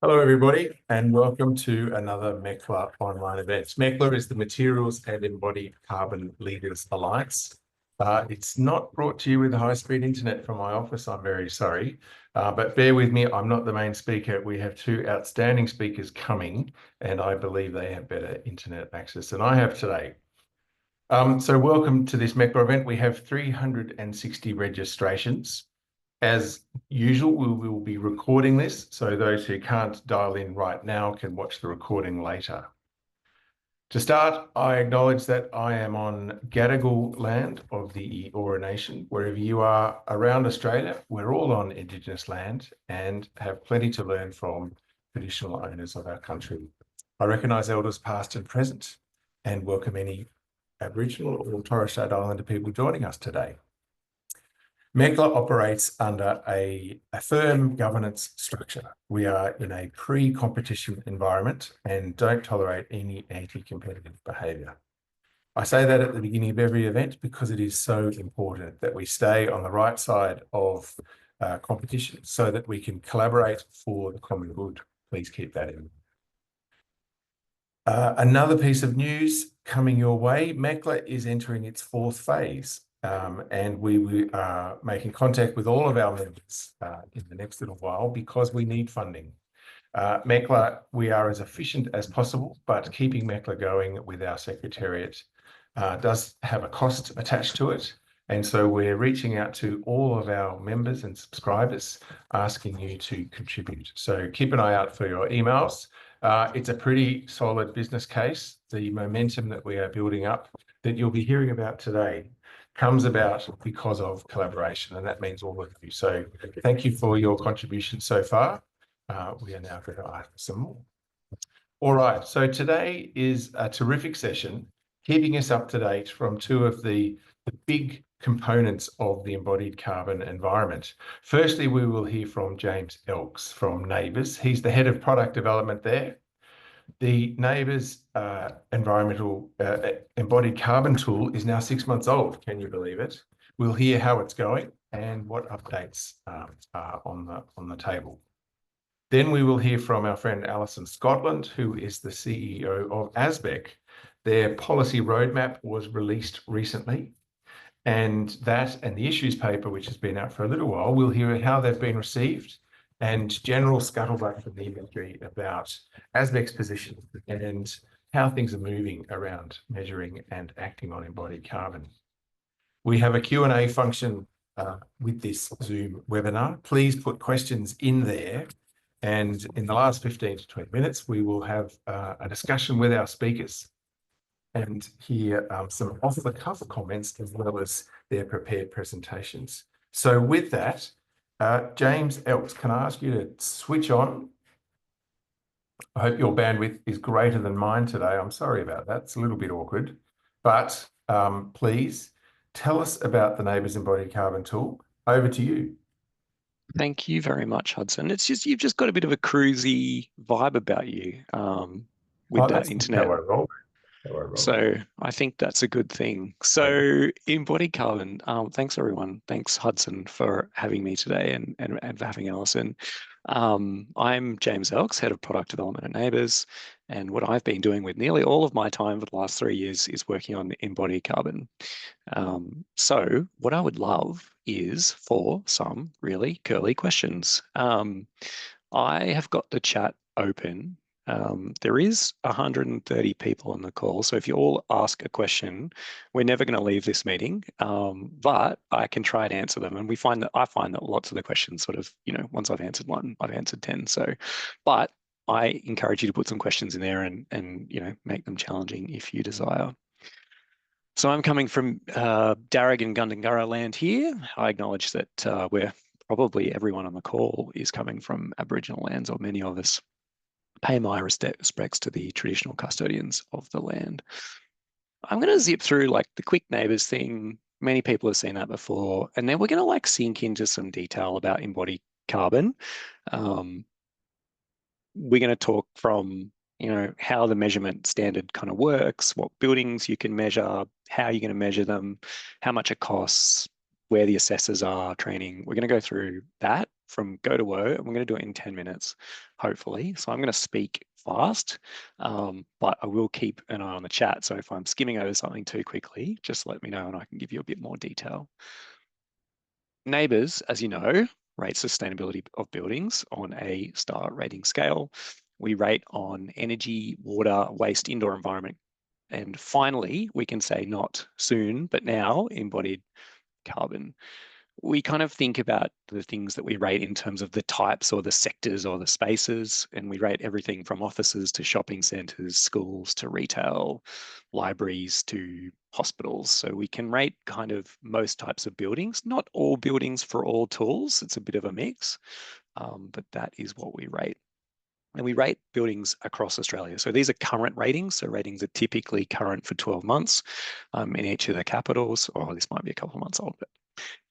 Hello, everybody, and welcome to another MECLA online event. MECLA is the Materials and Embodied Carbon Leaders Alliance. It's not brought to you with high-speed internet from my office, I'm very sorry, but bear with me, I'm not the main speaker. We have two outstanding speakers coming, and I believe they have better internet access than I have today. So welcome to this MECLA event. We have 360 registrations. As usual, we will be recording this, so those who can't dial in right now can watch the recording later. To start, I acknowledge that I am on Gadigal land of the Eora Nation. Wherever you are around Australia, we're all on Indigenous land and have plenty to learn from traditional owners of our country. I recognise elders past and present and welcome any Aboriginal or Torres Strait Islander people joining us today. MECLA operates under a firm governance structure. We are in a pre-competition environment and don't tolerate any anti-competitive behaviour. I say that at the beginning of every event because it is so important that we stay on the right side of competition so that we can collaborate for the common good. Please keep that in mind. Another piece of news coming your way, MECLA is entering its fourth phase. And we are making contact with all of our members in the next little while because we need funding. MECLA, we are as efficient as possible, but keeping MECLA going with our secretariat does have a cost attached to it. And so we're reaching out to all of our members and subscribers, asking you to contribute. So keep an eye out for your emails. It's a pretty solid business case. The momentum that we are building up that you'll be hearing about today comes about because of collaboration, and that means all of you. So thank you for your contribution so far. We are now going to ask for some more. All right, so today is a terrific session, keeping us up to date from two of the big components of the embodied carbon environment. Firstly, we will hear from James Elks from NABERS. He's the head of product development there. The NABERS environmental embodied carbon tool is now 6 months old. Can you believe it? We'll hear how it's going and what updates are on the table. Then we will hear from our friend Alison Scotland, who is the CEO of ASBEC. Their policy roadmap was released recently, and that and the issues paper, which has been out for a little while, we'll hear how they've been received and general scuttlebutt from the industry about ASBEC's position and how things are moving around measuring and acting on embodied carbon. We have a Q&A function with this Zoom webinar. Please put questions in there. And in the last 15 to 20 minutes, we will have a discussion with our speakers and hear some off-the-cuff comments as well as their prepared presentations. So with that, James Elks, can I ask you to switch on? I hope your bandwidth is greater than mine today. I'm sorry about that. It's a little bit awkward. But please tell us about the NABERS Embodied Carbon Tool. Over to you. Thank you very much, Hudson. It's just, you've just got a bit of a cruisy vibe about you with that internet. So I think that's a good thing. So embodied carbon, thanks everyone. Thanks Hudson for having me today and for having Alison. I'm James Elks, Head of Product Development at NABERS. And what I've been doing with nearly all of my time for the last 3 years is working on embodied carbon. So what I would love is for some really curly questions. I have got the chat open. There is 130 people on the call, so if you all ask a question, we're never going to leave this meeting, but I can try and answer them. And I find that lots of the questions sort of, once I've answered one, I've answered 10. So, but I encourage you to put some questions in there and make them challenging if you desire. So I'm coming from Darug and Gundungurra land here. I acknowledge that we're probably everyone on the call is coming from Aboriginal lands, or many of us pay my respects to the traditional custodians of the land. I'm going to zip through like the quick NABERS thing. Many people have seen that before. And then we're going to like sink into some detail about embodied carbon. We're going to talk from, how the measurement standard kind of works, what buildings you can measure, how you're going to measure them, how much it costs, where the assessors are, training. We're going to go through that from go to woe, and we're going to do it in 10 minutes, hopefully. So I'm going to speak fast, but I will keep an eye on the chat. So if I'm skimming over something too quickly, just let me know and I can give you a bit more detail. NABERS, as you know, rates sustainability of buildings on a star rating scale. We rate on energy, water, waste, indoor environment, and finally, we can say not soon, but now, embodied carbon. We kind of think about the things that we rate in terms of the types or the sectors or the spaces, and we rate everything from offices to shopping centres, schools to retail, libraries to hospitals. So we can rate kind of most types of buildings, not all buildings for all tools. It's a bit of a mix, but that is what we rate. And we rate buildings across Australia. So these are current ratings. So ratings are typically current for 12 months in each of the capitals. Or this might be a couple of months old, but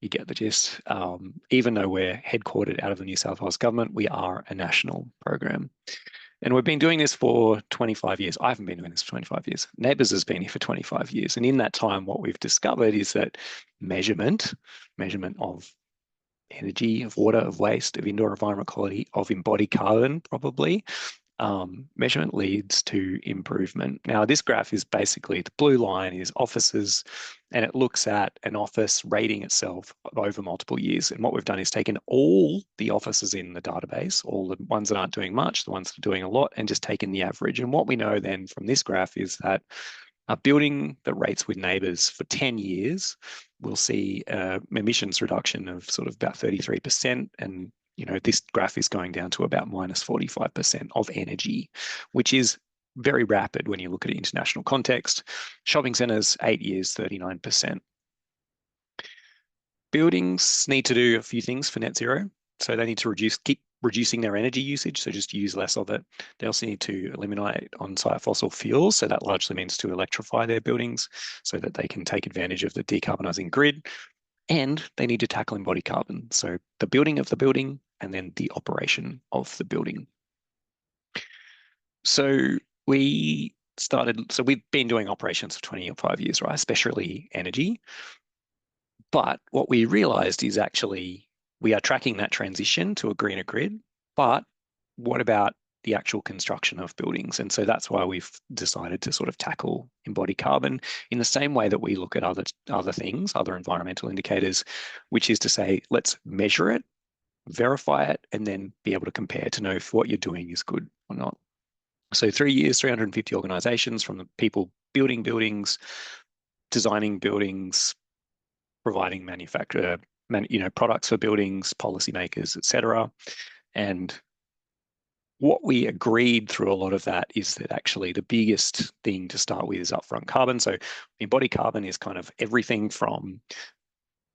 you get the gist. Even though we're headquartered out of the New South Wales government, we are a national program. And we've been doing this for 25 years. I haven't been doing this for 25 years. NABERS has been here for 25 years. And in that time, what we've discovered is that measurement of energy, of water, of waste, of indoor environment quality, of embodied carbon, probably, measurement leads to improvement. Now, this graph is basically, the blue line is offices, and it looks at an office rating itself over multiple years. And what we've done is taken all the offices in the database, all the ones that aren't doing much, the ones that are doing a lot, and just taken the average. And what we know then from this graph is that a building that rates with NABERS for 10 years will see emissions reduction of sort of about 33%. And, you know, this graph is going down to about minus 45% of energy, which is very rapid when you look at it international context. Shopping centres, 8 years, 39%. Buildings need to do a few things for net zero. So they need to keep reducing their energy usage, so just use less of it. They also need to eliminate on-site fossil fuels, so that largely means to electrify their buildings so that they can take advantage of the decarbonising grid. And they need to tackle embodied carbon, so the building of the building and then the operation of the building. So we've been doing operations for 25 years, right, especially energy. But what we realised is actually we are tracking that transition to a greener grid, but what about the actual construction of buildings? And so that's why we've decided to sort of tackle embodied carbon in the same way that we look at other things, other environmental indicators, which is to say, let's measure it, verify it, and then be able to compare to know if what you're doing is good or not. So 3 years, 350 organisations, from the people building buildings, designing buildings, providing products for buildings, policymakers, etc. And what we agreed through a lot of that is that actually the biggest thing to start with is upfront carbon. So embodied carbon is kind of everything from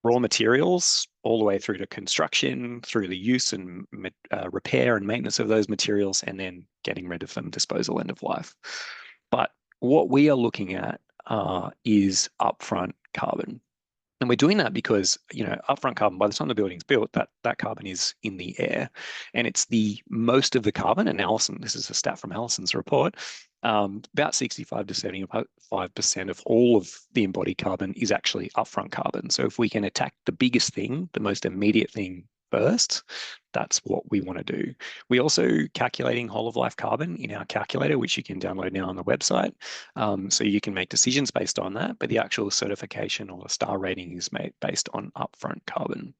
raw materials all the way through to construction, through the use and repair and maintenance of those materials, and then getting rid of them, disposal, end of life. But what we are looking at is upfront carbon. And we're doing that because, you know, upfront carbon, by the time the building's built, that carbon is in the air. And it's the most of the carbon, and Alison, this is a stat from Alison's report, about 65 to 75% of all of the embodied carbon is actually upfront carbon. So if we can attack the biggest thing, the most immediate thing first, that's what we want to do. We're also calculating whole of life carbon in our calculator, which you can download now on the website. So you can make decisions based on that, but the actual certification or the star rating is made based on upfront carbon.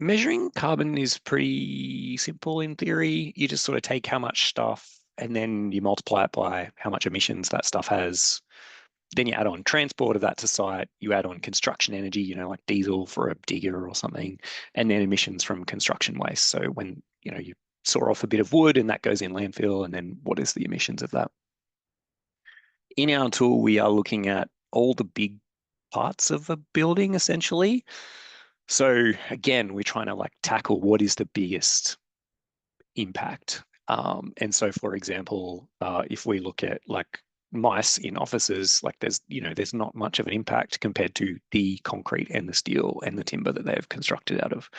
Measuring carbon is pretty simple in theory. You just sort of take how much stuff and then you multiply it by how much emissions that stuff has. Then you add on transport of that to site, you add on construction energy, you know, like diesel for a digger or something, and then emissions from construction waste. So when, you know, you saw off a bit of wood and that goes in landfill, and then what is the emissions of that? In our tool, we are looking at all the big parts of a building, essentially. So again, we're trying to like tackle what is the biggest impact. And so, for example, if we look at like mice in offices, like there's not much of an impact compared to the concrete and the steel and the timber that they've constructed out of.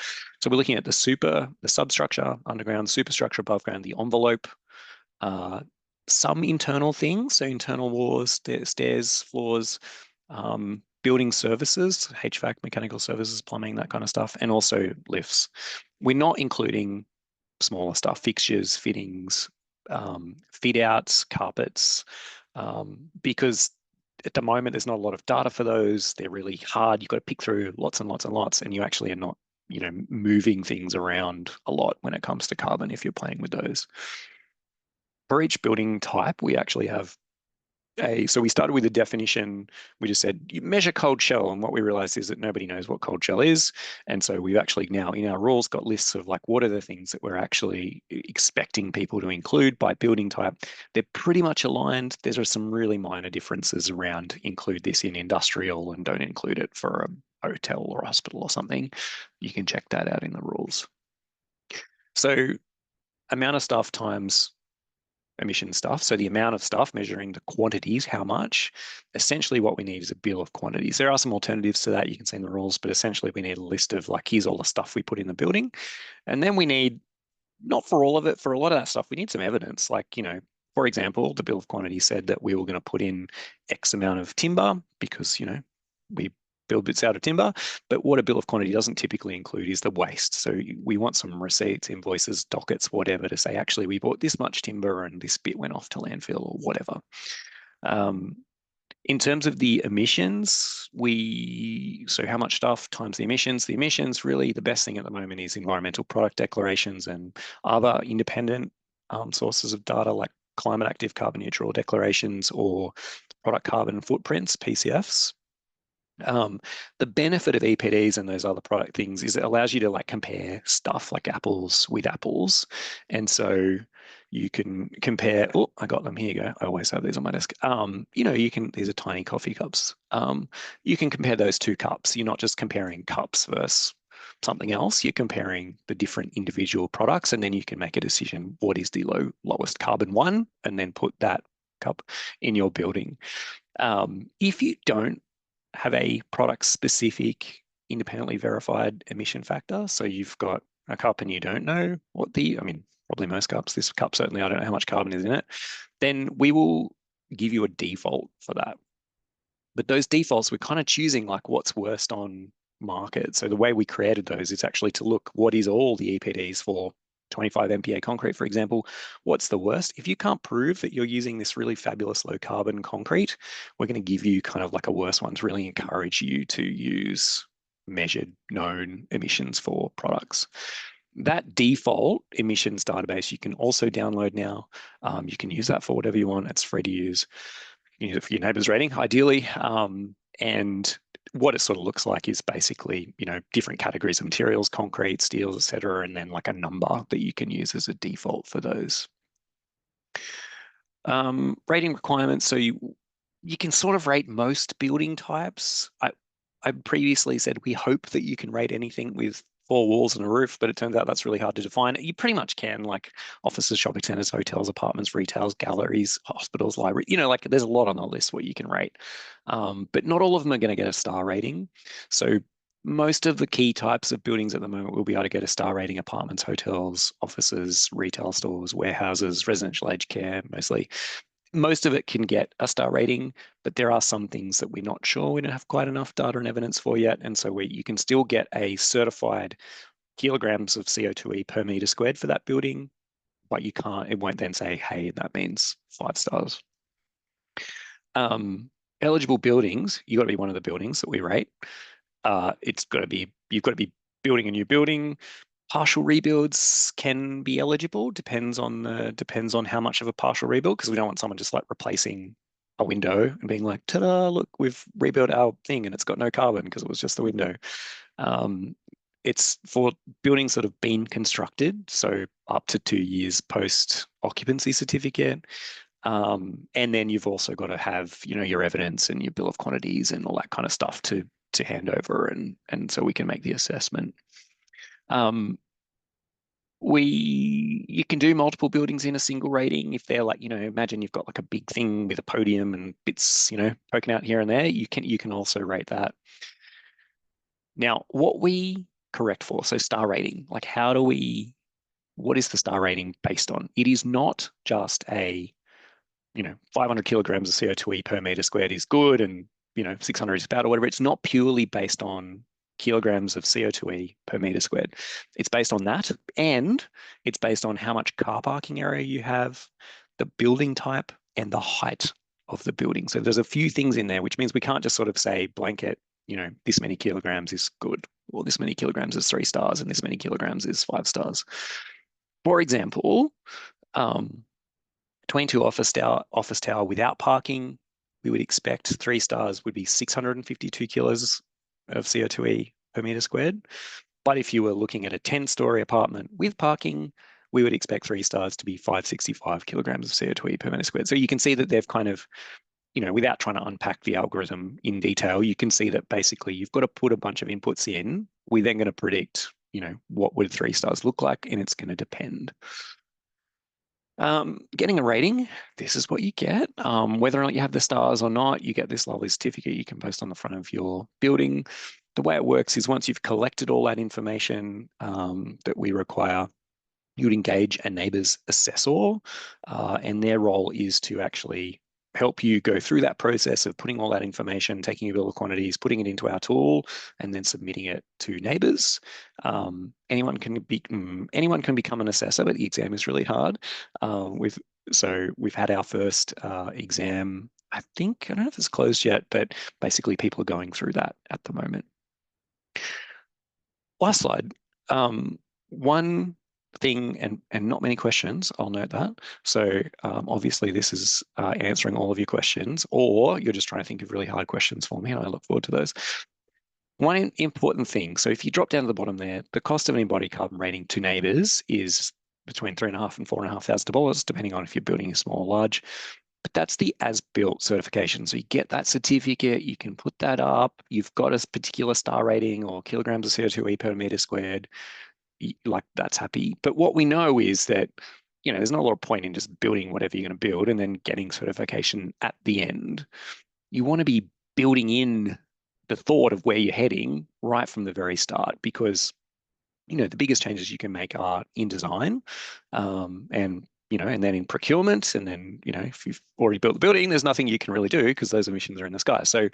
So we're looking at the substructure, underground, superstructure, above ground, the envelope, some internal things, so internal walls, stairs, floors, building services, HVAC, mechanical services, plumbing, that kind of stuff, and also lifts. We're not including smaller stuff, fixtures, fittings, fit outs, carpets, because at the moment there's not a lot of data for those. They're really hard. You've got to pick through lots and lots and lots, and you actually are not, moving things around a lot when it comes to carbon if you're playing with those. For each building type, we actually have so we started with a definition. We just said, you measure cold shell. And what we realized is that nobody knows what cold shell is. And so we've actually now in our rules got lists of like, what are the things that we're actually expecting people to include by building type. They're pretty much aligned. There are some really minor differences around include this in industrial and don't include it for a hotel or a hospital or something. You can check that out in the rules. So amount of stuff times emission stuff. So the amount of stuff measuring the quantities, how much, essentially what we need is a bill of quantities. There are some alternatives to that you can see in the rules, but essentially we need a list of like, here's all the stuff we put in the building. And then we need, not for all of it, for a lot of that stuff, we need some evidence. Like, for example, the bill of quantities said that we were going to put in X amount of timber because, we build bits out of timber, but what a bill of quantity doesn't typically include is the waste. So we want some receipts, invoices, dockets, whatever to say, actually, we bought this much timber and this bit went off to landfill or whatever. In terms of the emissions, so how much stuff times the emissions, really the best thing at the moment is environmental product declarations and other independent sources of data like climate active carbon neutral declarations or product carbon footprints, PCFs. The benefit of EPDs and those other product things is it allows you to like compare stuff like apples with apples. And so you can compare, oh, I got them, here you go. I always have these on my desk. These are tiny coffee cups. You can compare those two cups. You're not just comparing cups versus something else. You're comparing the different individual products, and then you can make a decision, what is the lowest carbon one, and then put that cup in your building. If you don't have a product specific independently verified emission factor, so you've got a cup and you don't know what probably most cups, this cup certainly, I don't know how much carbon is in it, then we will give you a default for that. But those defaults, we're kind of choosing like what's worst on market. So the way we created those is actually to look what is all the EPDs for 25 MPa concrete, for example. What's the worst? If you can't prove that you're using this really fabulous low carbon concrete, we're going to give you kind of like a worse one to really encourage you to use measured known emissions for products. That default emissions database you can also download now. You can use that for whatever you want. It's free to use. You can use it for your NABERS rating, ideally. And what it sort of looks like is basically, different categories of materials, concrete, steels, etc., and then like a number that you can use as a default for those. Rating requirements. So you can sort of rate most building types. I previously said we hope that you can rate anything with 4 walls and a roof, but it turns out that's really hard to define. You pretty much can, like offices, shopping centers, hotels, apartments, retails, galleries, hospitals, library, like there's a lot on the list where you can rate. But not all of them are going to get a star rating. So most of the key types of buildings at the moment will be able to get a star rating: apartments, hotels, offices, retail stores, warehouses, residential aged care, mostly. Most of it can get a star rating, but there are some things that we're not sure. We don't have quite enough data and evidence for yet. And so you can still get a certified kilograms of CO2e per meter squared for that building, but it won't then say, hey, that means 5 stars. Eligible buildings, you've got to be one of the buildings that we rate. You've got to be building a new building. Partial rebuilds can be eligible, depends on how much of a partial rebuild, because we don't want someone just like replacing a window and being like, ta-da, look, we've rebuilt our thing and it's got no carbon because it was just the window. It's for buildings that have been constructed, so up to 2 years post occupancy certificate. And then you've also got to have, your evidence and your bill of quantities and all that kind of stuff to hand over, and so we can make the assessment. You can do multiple buildings in a single rating if they're like, imagine you've got like a big thing with a podium and bits, poking out here and there. You can also rate that. Now, what we correct for, so star rating, like what is the star rating based on? It is not just 500 kilograms of CO2e per meter squared is good and 600 is about or whatever. It's not purely based on kilograms of CO2e per meter squared. It's based on that, and it's based on how much car parking area you have, the building type, and the height of the building. So there's a few things in there, which means we can't just sort of say blanket, this many kilograms is good, or this many kilograms is 3 stars, and this many kilograms is 5 stars. For example, 22 office tower without parking, we would expect 3 stars would be 652 kilos of CO2e per meter squared. But if you were looking at a 10-story apartment with parking, we would expect 3 stars to be 565 kilograms of CO2e per meter squared. So you can see that they've kind of, without trying to unpack the algorithm in detail, you can see that basically you've got to put a bunch of inputs in. We're then going to predict, what would 3 stars look like, and it's going to depend. Getting a rating, this is what you get. Whether or not you have the stars or not, you get this lovely certificate you can post on the front of your building. The way it works is once you've collected all that information that we require, you'd engage a NABERS assessor, and their role is to actually help you go through that process of putting all that information, taking your bill of quantities, putting it into our tool, and then submitting it to NABERS. Anyone can become an assessor, but the exam is really hard. We've had our first exam. I don't know if it's closed yet, but basically people are going through that at the moment. Last slide. One thing and not many questions, I'll note that. So obviously this is answering all of your questions, or you're just trying to think of really hard questions for me, and I look forward to those. One important thing, so if you drop down to the bottom there, the cost of an embodied carbon rating to NABERS is between $3,500 and $4,500, depending on if your building is small or large. But that's the as-built certification. So you get that certificate, you can put that up, you've got a particular star rating or kilograms of CO2e per meter squared, like that's happy. But what we know is that, there's not a lot of point in just building whatever you're going to build and then getting certification at the end. You want to be building in the thought of where you're heading right from the very start, because, the biggest changes you can make are in design, and then in procurement, and then, if you've already built the building, there's nothing you can really do because those emissions are in the sky. So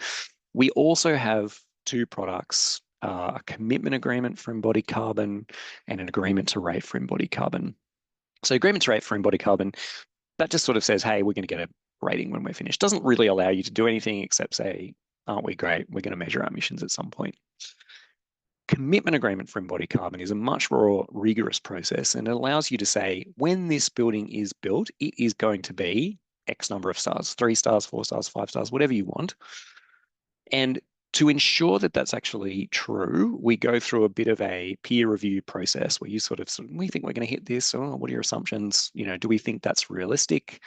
we also have 2 products, a commitment agreement for embodied carbon and an agreement to rate for embodied carbon. So agreement to rate for embodied carbon, that just sort of says, hey, we're going to get a rating when we're finished. Doesn't really allow you to do anything except say, aren't we great? We're going to measure our emissions at some point. Commitment agreement for embodied carbon is a much more rigorous process, and it allows you to say, when this building is built, it is going to be X number of stars, 3 stars, 4 stars, 5 stars, whatever you want. And to ensure that that's actually true, we go through a bit of a peer review process where you we think we're going to hit this, or what are your assumptions? Do we think that's realistic?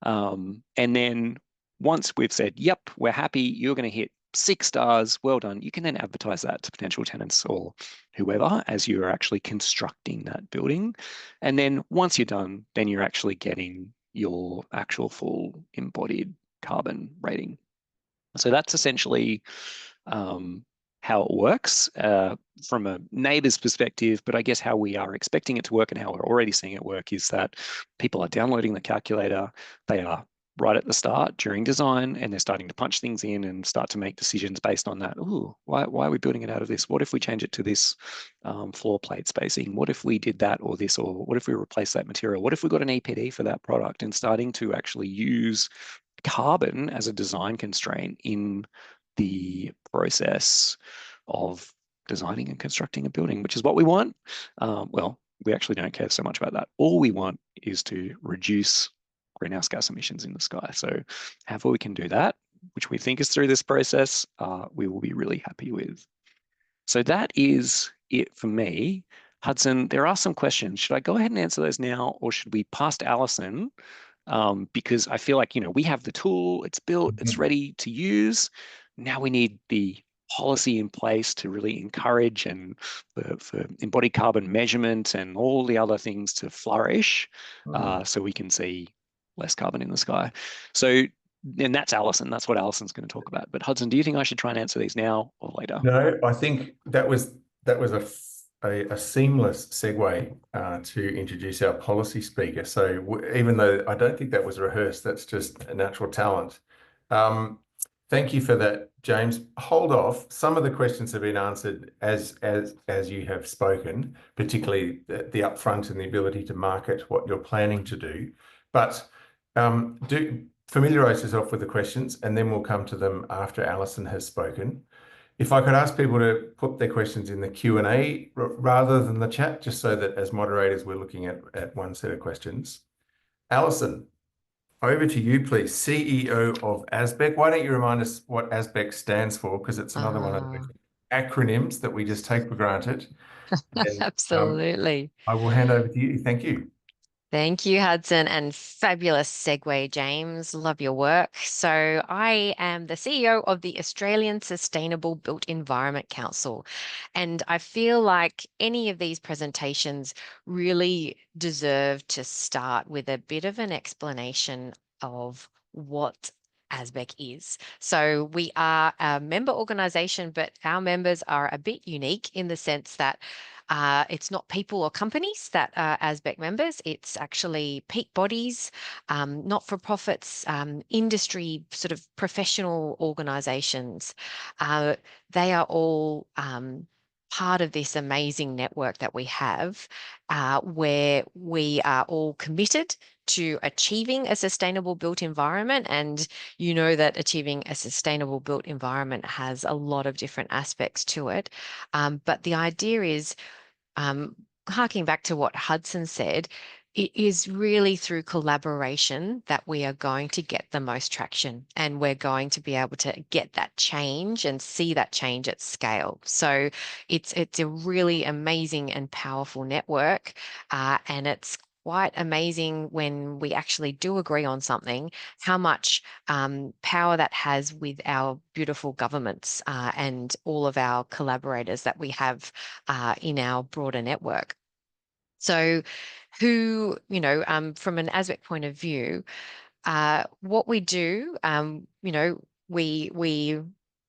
And then once we've said, yep, we're happy, you're going to hit 6 stars, well done, you can then advertise that to potential tenants or whoever as you're actually constructing that building. And then once you're done, then you're actually getting your actual full embodied carbon rating. So that's essentially how it works from a NABERS perspective, but I guess how we are expecting it to work and how we're already seeing it work is that people are downloading the calculator, they are right at the start during design, and they're starting to punch things in and start to make decisions based on that. Ooh, why are we building it out of this? What if we change it to this floor plate spacing? What if we did that or this? Or what if we replace that material? What if we got an EPD for that product? And starting to actually use carbon as a design constraint in the process of designing and constructing a building, which is what we want. Well, we actually don't care so much about that. All we want is to reduce greenhouse gas emissions in the sky. So however we can do that, which we think is through this process, we will be really happy with. So that is it for me. Hudson, there are some questions. Should I go ahead and answer those now, or should we pass to Alison? Because I feel like, we have the tool, it's built, it's ready to use. Now we need the policy in place to really encourage and for embodied carbon measurement and all the other things to flourish, so we can see less carbon in the sky. So, and that's Alison. That's what Alison's going to talk about. But Hudson, do you think I should try and answer these now or later? No, I think that was a seamless segue to introduce our policy speaker. So even though I don't think that was rehearsed, that's just a natural talent. Thank you for that, James. Hold off. Some of the questions have been answered as you have spoken, particularly the upfront and the ability to market what you're planning to do. But do familiarize yourself with the questions, and then we'll come to them after Alison has spoken. If I could ask people to put their questions in the Q&A rather than the chat, just so that as moderators, we're looking at one set of questions. Alison, over to you, please. CEO of ASBEC. Why don't you remind us what ASBEC stands for? Because it's another one of the acronyms that we just take for granted. And, Absolutely. I will hand over to you. Thank you. Thank you, Hudson, and fabulous segue, James. Love your work. So I am the CEO of the Australian Sustainable Built Environment Council, and I feel like any of these presentations really deserve to start with a bit of an explanation of what ASBEC is. So we are a member organisation, but our members are a bit unique in the sense that it's not people or companies that are ASBEC members. It's actually peak bodies, not-for-profits, industry sort of professional organisations. They are all part of this amazing network that we have, where we are all committed to achieving a sustainable built environment. And you know that achieving a sustainable built environment has a lot of different aspects to it. But the idea is, harking back to what Hudson said, it is really through collaboration that we are going to get the most traction, and we're going to be able to get that change and see that change at scale. So it's a really amazing and powerful network, and it's quite amazing when we actually do agree on something, how much power that has with our beautiful governments and all of our collaborators that we have in our broader network. So from an ASBEC point of view, what we do, we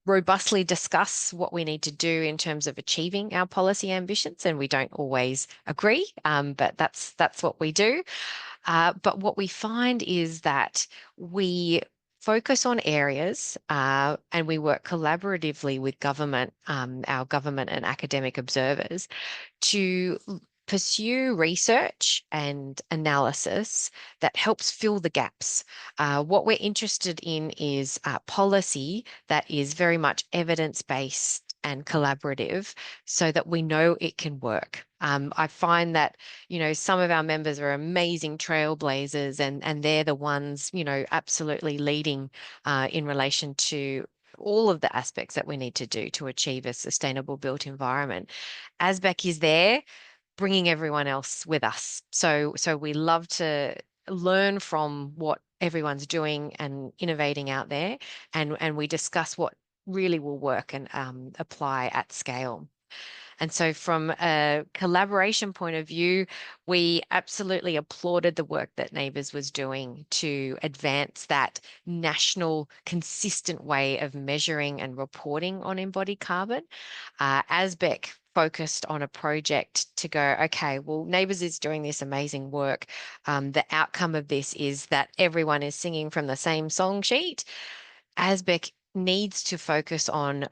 robustly discuss what we need to do in terms of achieving our policy ambitions, and we don't always agree, but that's what we do. But what we find is that we focus on areas and we work collaboratively with government, our government and academic observers, to pursue research and analysis that helps fill the gaps. What we're interested in is policy that is very much evidence-based and collaborative, so that we know it can work. I find that, some of our members are amazing trailblazers, and they're the ones, absolutely leading in relation to all of the aspects that we need to do to achieve a sustainable built environment. ASBEC is there, bringing everyone else with us. So we love to learn from what everyone's doing and innovating out there, and we discuss what really will work and apply at scale. And so from a collaboration point of view, we absolutely applauded the work that NABERS was doing to advance that national consistent way of measuring and reporting on embodied carbon. ASBEC focused on a project to go, okay, well, NABERS is doing this amazing work. The outcome of this is that everyone is singing from the same song sheet. ASBEC needs to focus on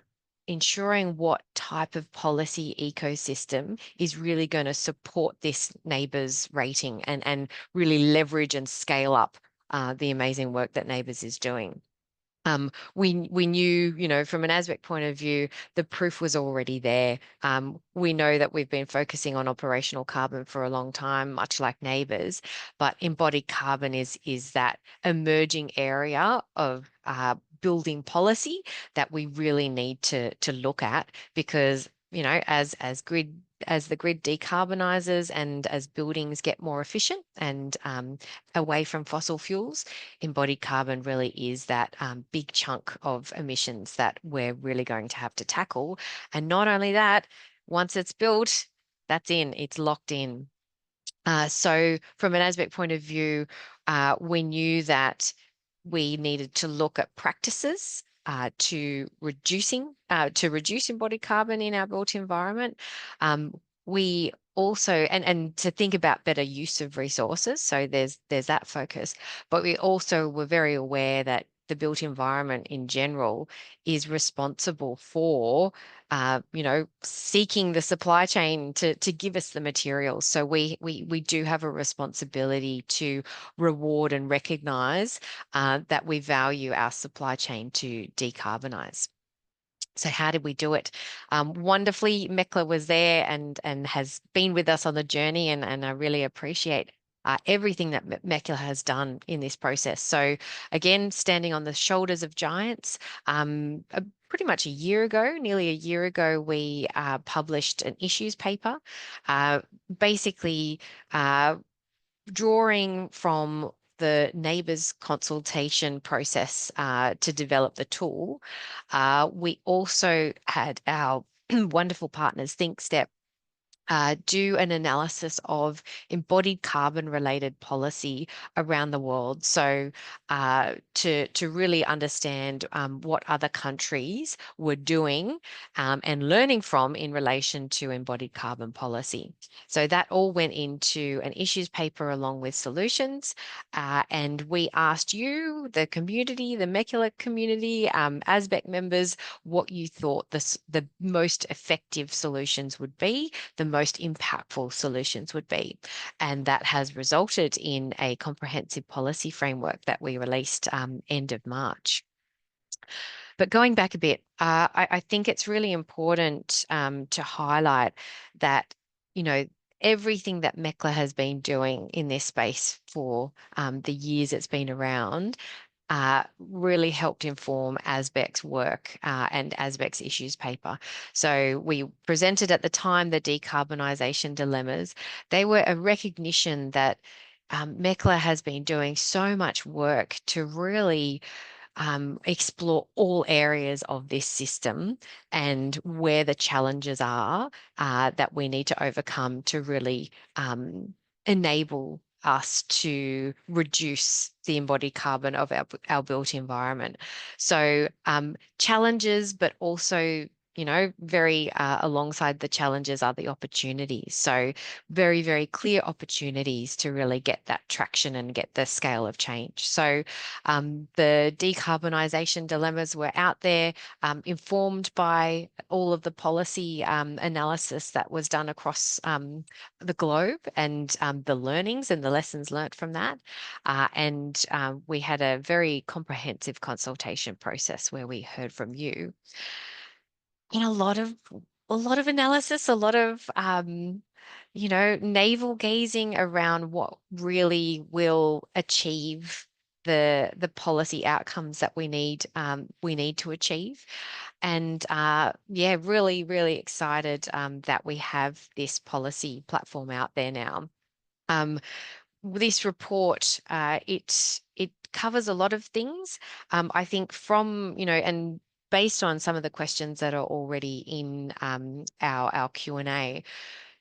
ensuring what type of policy ecosystem is really going to support this NABERS rating and really leverage and scale up the amazing work that NABERS is doing. We knew, from an ASBEC point of view, the proof was already there. We know that we've been focusing on operational carbon for a long time, much like NABERS, but embodied carbon is that emerging area of building policy that we really need to look at, because as the grid decarbonizes and as buildings get more efficient and away from fossil fuels, embodied carbon really is that big chunk of emissions that we're really going to have to tackle. And not only that, once it's built, it's locked in. So from an ASBEC point of view, we knew that we needed to look at practices to reduce embodied carbon in our built environment. We also, and to think about better use of resources. So there's that focus, but we also were very aware that the built environment in general is responsible for, seeking the supply chain to give us the materials. So we do have a responsibility to reward and recognise that we value our supply chain to decarbonise. So how did we do it? Wonderfully, MECLA was there and has been with us on the journey, and I really appreciate everything that MECLA has done in this process. So again, standing on the shoulders of giants, pretty much nearly a year ago, we published an issues paper, basically drawing from the NABERS consultation process to develop the tool. We also had our wonderful partners, ThinkStep, do an analysis of embodied carbon related policy around the world. So to really understand what other countries were doing and learning from in relation to embodied carbon policy. So that all went into an issues paper along with solutions. And we asked you, the community, the MECLA community, ASBEC members, what you thought the most effective solutions would be, the most impactful solutions would be. And that has resulted in a comprehensive policy framework that we released end of March. But going back a bit, I think it's really important to highlight that, everything that MECLA has been doing in this space for the years it's been around really helped inform ASBEC's work and ASBEC's issues paper. So we presented at the time the decarbonisation dilemmas. They were a recognition that MECLA has been doing so much work to really explore all areas of this system and where the challenges are that we need to overcome to really enable us to reduce the embodied carbon of our built environment. So challenges, but also, very alongside the challenges are the opportunities. So very, very clear opportunities to really get that traction and get the scale of change. So the decarbonisation dilemmas were out there, informed by all of the policy analysis that was done across the globe and the learnings and the lessons learnt from that. And we had a very comprehensive consultation process where we heard from you. And a lot of analysis, a lot of navel gazing around what really will achieve the policy outcomes that we need to achieve. And really, really excited that we have this policy platform out there now. This report, it covers a lot of things. I think from, and based on some of the questions that are already in our Q&A,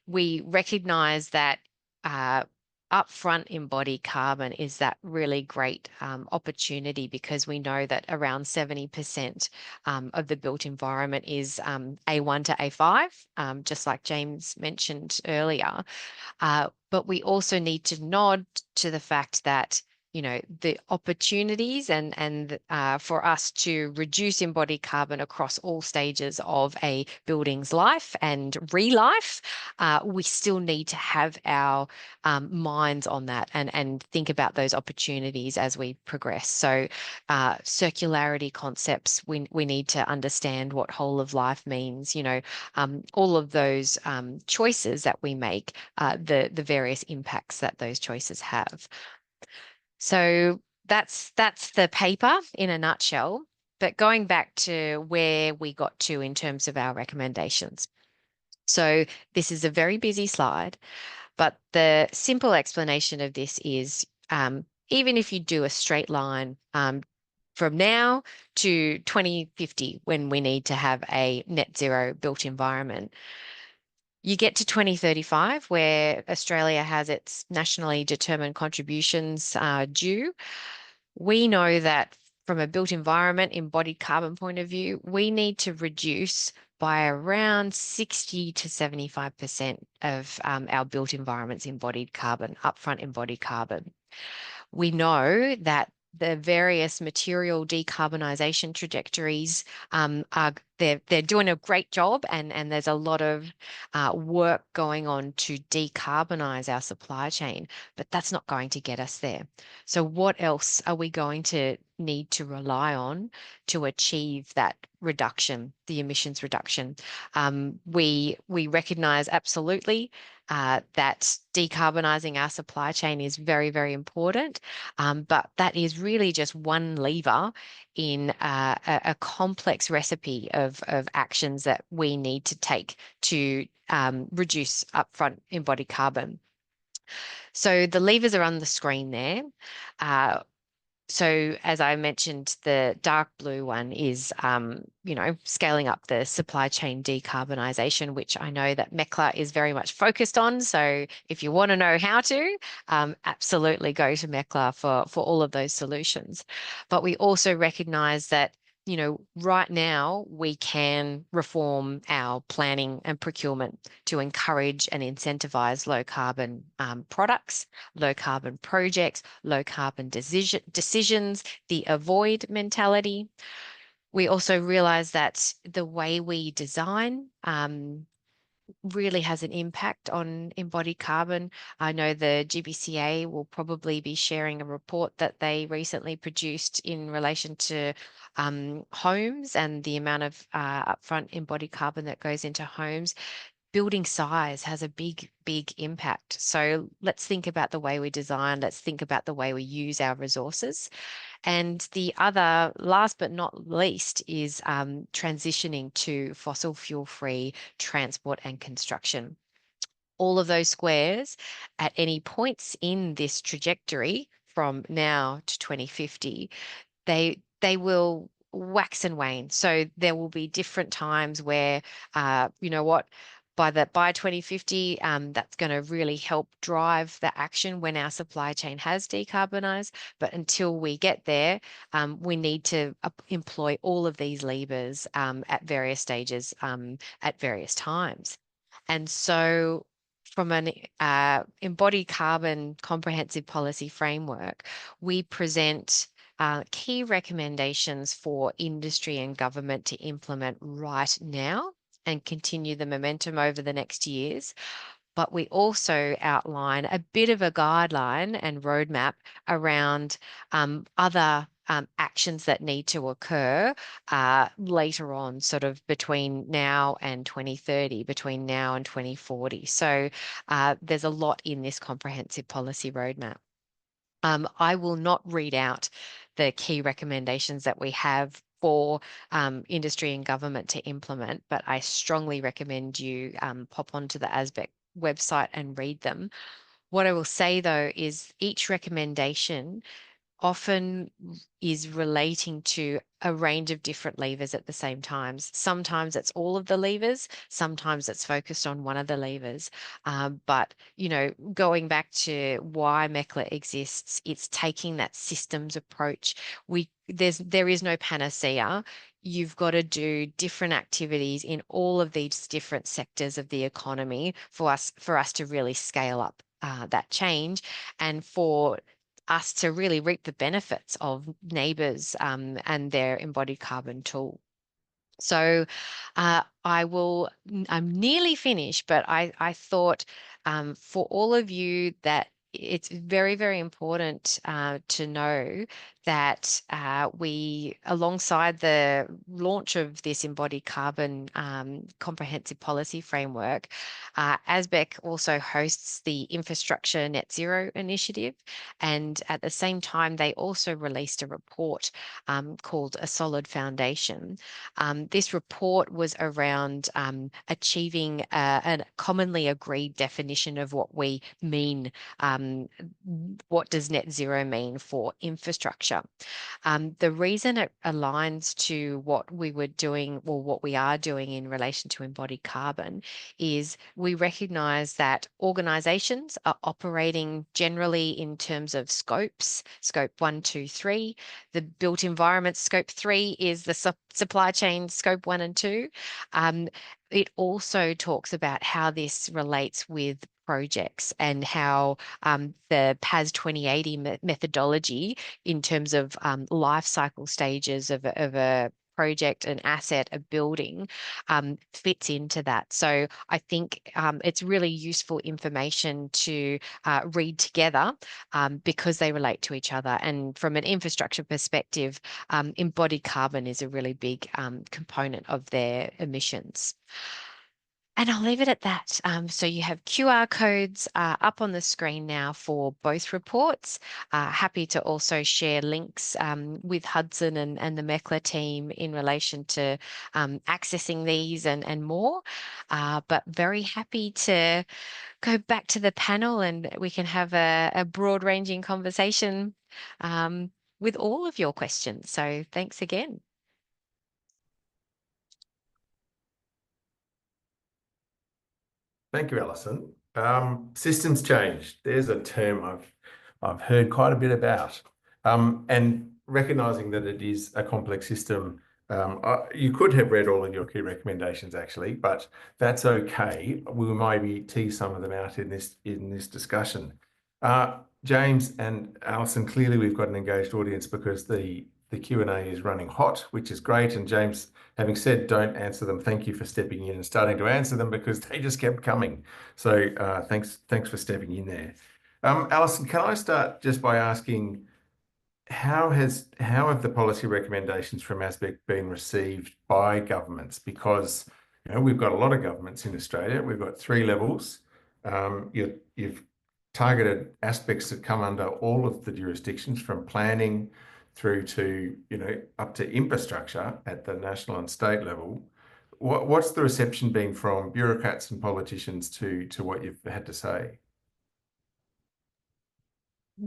we recognise that upfront embodied carbon is that really great opportunity, because we know that around 70% of the built environment is A1 to A5, just like James mentioned earlier. But we also need to nod to the fact that the opportunities and for us to reduce embodied carbon across all stages of a building's life and re-life, we still need to have our minds on that and think about those opportunities as we progress. So circularity concepts, we need to understand what whole of life means, all of those choices that we make, the various impacts that those choices have. So that's the paper in a nutshell. But going back to where we got to in terms of our recommendations. So this is a very busy slide, but the simple explanation of this is even if you do a straight line from now to 2050, when we need to have a net zero built environment, you get to 2035, where Australia has its nationally determined contributions due. We know that from a built environment, embodied carbon point of view, we need to reduce by around 60 to 75% of our built environment's embodied carbon, upfront embodied carbon. We know that the various material decarbonisation trajectories they're doing a great job, and there's a lot of work going on to decarbonise our supply chain, but that's not going to get us there. So what else are we going to need to rely on to achieve that reduction, the emissions reduction? We recognise absolutely that decarbonising our supply chain is very, very important, but that is really just one lever in a complex recipe of actions that we need to take to reduce upfront embodied carbon. So the levers are on the screen there. So as I mentioned, the dark blue one is, scaling up the supply chain decarbonisation, which I know that MECLA is very much focused on. So if you want to know how to, absolutely go to MECLA for all of those solutions. But we also recognise that right now we can reform our planning and procurement to encourage and incentivize low carbon products, low carbon projects, low carbon decisions, the avoid mentality. We also realize that the way we design really has an impact on embodied carbon. I know the GBCA will probably be sharing a report that they recently produced in relation to homes and the amount of upfront embodied carbon that goes into homes. Building size has a big, big impact. So let's think about the way we design. Let's think about the way we use our resources. And the other, last but not least, is transitioning to fossil fuel-free transport and construction. All of those squares at any points in this trajectory from now to 2050, they will wax and wane. So there will be different times where, by 2050, that's going to really help drive the action when our supply chain has decarbonised. But until we get there, we need to employ all of these levers at various stages at various times. And so from an embodied carbon comprehensive policy framework, we present key recommendations for industry and government to implement right now and continue the momentum over the next years. But we also outline a bit of a guideline and roadmap around other actions that need to occur later on, sort of between now and 2030, between now and 2040. So there's a lot in this comprehensive policy roadmap. I will not read out the key recommendations that we have for industry and government to implement, but I strongly recommend you pop onto the ASBEC website and read them. What I will say, though, is each recommendation often is relating to a range of different levers at the same time. Sometimes it's all of the levers, sometimes it's focused on one of the levers. But, going back to why MECLA exists, it's taking that systems approach. There is no panacea. You've got to do different activities in all of these different sectors of the economy for us to really scale up that change, and for us to really reap the benefits of NABERS and their embodied carbon tool. So I'm nearly finished, but I thought for all of you that it's very, very important to know that we, alongside the launch of this embodied carbon comprehensive policy framework, ASBEC also hosts the Infrastructure Net Zero Initiative. And at the same time, they also released a report called A Solid Foundation. This report was around achieving a commonly agreed definition of what we mean. What does net zero mean for infrastructure? The reason it aligns to what we were doing, or what we are doing in relation to embodied carbon, is we recognise that organisations are operating generally in terms of scopes, scope 1, 2, 3. The built environment scope 3 is the supply chain scope 1 and 2. It also talks about how this relates with projects and how the PAS 2080 methodology in terms of life cycle stages of a project, an asset, a building fits into that. So I think it's really useful information to read together because they relate to each other. And from an infrastructure perspective, embodied carbon is a really big component of their emissions. And I'll leave it at that. So you have QR codes up on the screen now for both reports. Happy to also share links with Hudson and the MECLA team in relation to accessing these and more. But very happy to go back to the panel and we can have a broad-ranging conversation with all of your questions. So thanks again. Thank you, Alison. Systems change. There's a term I've heard quite a bit about. And recognising that it is a complex system, you could have read all of your key recommendations actually, but that's okay. We will maybe tease some of them out in this discussion. James and Alison, clearly we've got an engaged audience because the Q&A is running hot, which is great. And James, having said don't answer them, thank you for stepping in and starting to answer them because they just kept coming. So thanks for stepping in there. Alison, can I start just by asking, how have the policy recommendations from ASBEC been received by governments? Because we've got a lot of governments in Australia. We've got 3 levels. You've targeted aspects that come under all of the jurisdictions, from planning through to up to infrastructure at the national and state level. What's the reception been from bureaucrats and politicians to what you've had to say?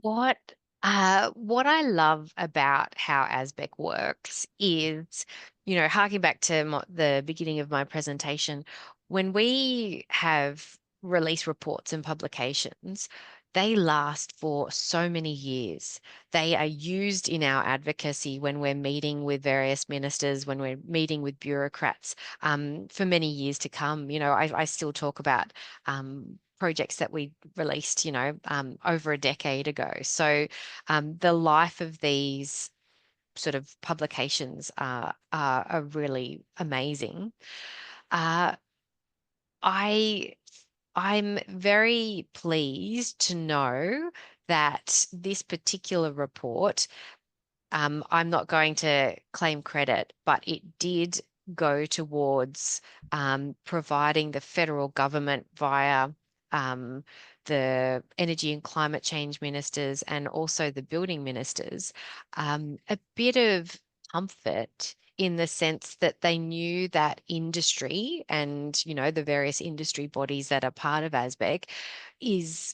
What I love about how ASBEC works is, harking back to the beginning of my presentation, when we have release reports and publications, they last for so many years. They are used in our advocacy when we're meeting with various ministers, when we're meeting with bureaucrats for many years to come. I still talk about projects that we released, over a decade ago. So the life of these sort of publications are really amazing. I'm very pleased to know that this particular report, I'm not going to claim credit, but it did go towards providing the federal government via the energy and climate change ministers and also the building ministers a bit of comfort in the sense that they knew that industry and, the various industry bodies that are part of ASBEC is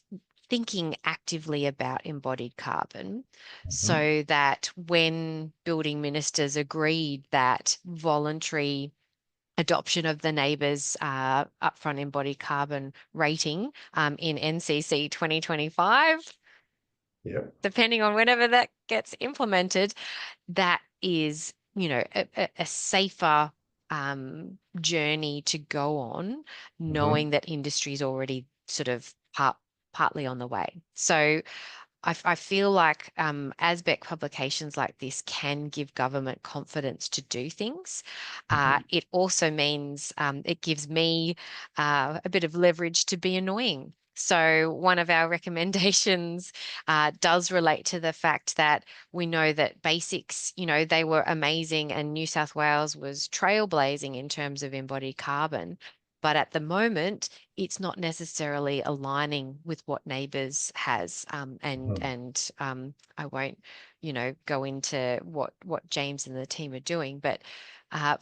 thinking actively about embodied carbon, so that when building ministers agreed that voluntary adoption of the NABERS upfront embodied carbon rating in NCC 2025, depending on whenever that gets implemented, that is, a safer journey to go on, knowing that industry is already sort of partly on the way. So I feel like ASBEC publications like this can give government confidence to do things. It also means it gives me a bit of leverage to be annoying. So one of our recommendations does relate to the fact that we know that basics, they were amazing and New South Wales was trailblazing in terms of embodied carbon. But at the moment, it's not necessarily aligning with what NABERS has. And I won't, go into what James and the team are doing. But